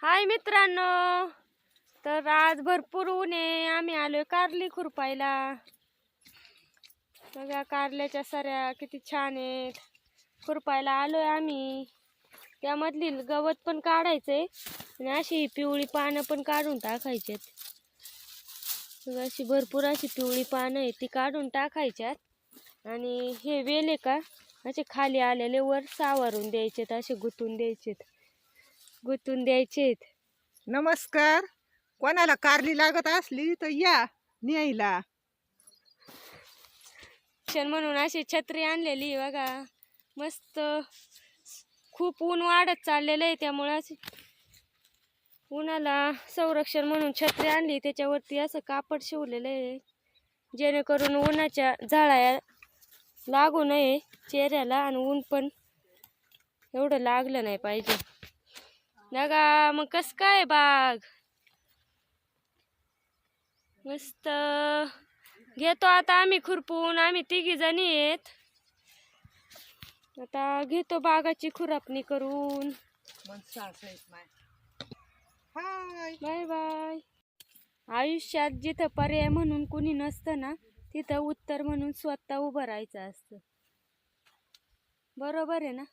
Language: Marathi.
हाय मित्रांनो, तर आज भरपूर ऊन आहे. आम्ही आलोय कारली खुरपायला. बघा कारल्याच्या सऱ्या किती छान आहेत. खुरपायला आलोय आम्ही. त्यामधली गवत पण काढायचंय आणि अशी पिवळी पानं पण काढून टाकायचेत. अशी भरपूर अशी पिवळी पानं आहेत ती काढून टाकायच्यात आणि हे वेल का असे खाली आलेले वर सावरून द्यायचेत, असे गुतून द्यायचेत. नमस्कार. कोणाला कारली लागत असली तर या न्यायला. म्हणून अशी छत्री आणलेली बघा. मस्त खूप ऊन वाढत चाललेलं आहे, त्यामुळे उन्हाला संरक्षण म्हणून छत्री आणली. त्याच्यावरती असं कापड शिवलेलं आहे जेणेकरून उन्हाच्या झळा लागू नये चेहऱ्याला आणि ऊन पण एवढं लागलं नाही पाहिजे. बघा मग कस काय बाग मस्त घेतो आता आम्ही खुरपून. आम्ही 3 जणी आहेत. आता घेतो बागाची खुरपणी करून. Bye bye. आयुष्यात जिथं पर्याय म्हणून कुणी नसतं ना, तिथं उत्तर म्हणून स्वतः उभं राहायचं असतं. बरोबर आहे ना?